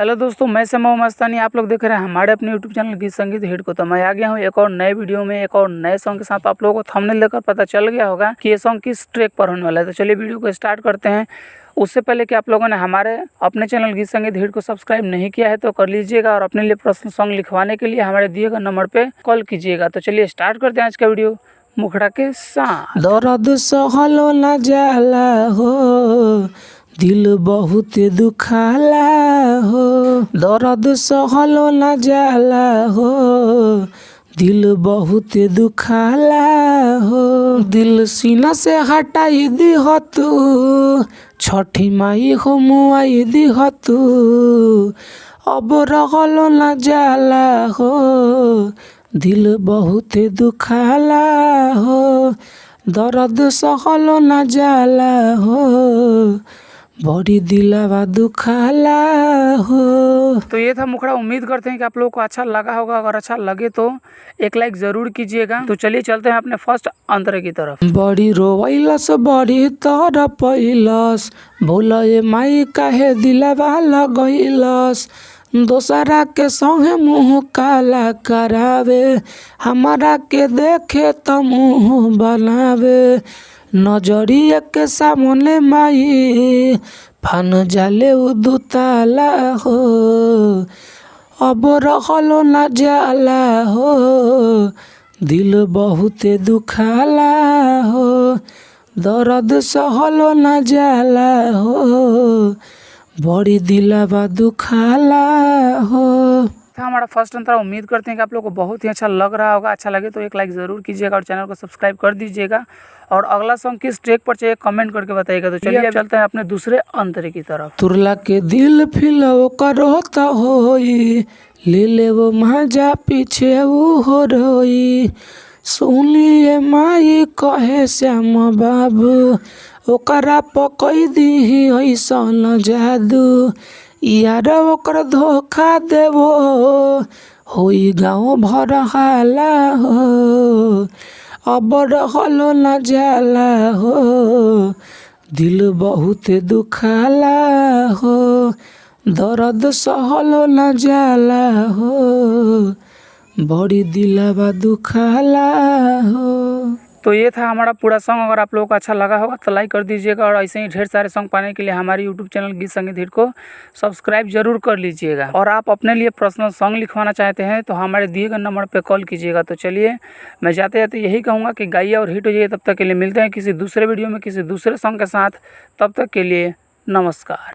Hello दोस्तों, मैं समय मस्तानी। आप लोग देख रहे हैं हमारे अपने यूट्यूब चैनल गीत संगीत हिट को। तो मैं आ गया हूँ एक और नए वीडियो में, एक और नए सॉन्ग के साथ। आप लोगों को थंबनेल देखकर पता चल गया होगा कि ये सॉन्ग किस ट्रैक पर होने वाला है। तो चलिए वीडियो को स्टार्ट करते हैं। उससे पहले कि आप लोगों ने हमारे अपने चैनल गीत संगीत हिट को सब्सक्राइब नहीं किया है तो कर लीजिएगा, और अपने लिए पर्सनल सॉन्ग लिखवाने के लिए हमारे दिए गए नंबर पर कॉल कीजिएगा। तो चलिए स्टार्ट करते हैं आज का वीडियो मुखड़ा के साथ। दर्द सहलो न जाला हो, दिल बहुत दुखाला हो। दर्द सहलो न जाला हो, दिल बहुत दुखाला हो। दिल सीना से हटाई दी हो तू, छठी माई हो मुआई दी हो तू। अब रहलो न जाला हो, दिल बहुत दुखाला हो। दर्द सहलो न जाला हो, बड़ी दिलवा दुखाला हो। तो ये था मुखड़ा। उम्मीद करते हैं कि आप लोगों को अच्छा लगा होगा। अगर अच्छा लगे तो एक लाइक जरूर कीजिएगा। तो चलिए चलते हैं अपने फर्स्ट अंतरे की तरफ। बड़ी रोवैलस बड़ी तर पैलस, भूल माई काहे दिलवा लगैलस। दोसरा के संगे मुँह काला करावे, हमारा के देखे तो मुँह बनावे। नजरिया के सामने माई फान जाले उदुताला हो। अब रहलो न जाला हो, दिल बहुत दुखाला हो। दर्द सहलो न जाला हो, बड़ी दिलवा दुखाला हो। हमारा फर्स्ट अंतरा। उम्मीद करते हैं कि आप लोगों को बहुत ही अच्छा लग रहा होगा। अच्छा लगे तो एक लाइक ज़रूर कीजिएगा और चैनल को सब्सक्राइब कर दीजिएगा। और अगला सॉन्ग किस ट्रैक पर चाहिए कमेंट करके बताइएगा। तो चलिए अब चलते हैं अपने दूसरे अंतरे की तरफ। तुरला के दिल फिलो करो तो होई, ले ले वो मजा पीछे वो हो रोई। सुनिए माई कहे श्याम बाबू, ओकरा पकई दी ऐसन जादू। यार ओकर धोखा देवो, होई गाँव भर हाला हो। अब रहलो न जाला हो, दिल बहुत दुखाला हो। दर्द सहलो न जाला हो, बड़ी दिलवा दुखाला हो। तो ये था हमारा पूरा सॉन्ग। अगर आप लोगों को अच्छा लगा होगा तो लाइक कर दीजिएगा, और ऐसे ही ढेर सारे सॉन्ग पाने के लिए हमारे यूट्यूब चैनल गीत संगीत हिट को सब्सक्राइब जरूर कर लीजिएगा। और आप अपने लिए पर्सनल सॉन्ग लिखवाना चाहते हैं तो हमारे दिए गए नंबर पर कॉल कीजिएगा। तो चलिए मैं जाते जाते यही कहूँगा कि गाइए और हिट हो जाइए। तब तक के लिए मिलते हैं किसी दूसरे वीडियो में किसी दूसरे सॉन्ग के साथ। तब तक के लिए नमस्कार।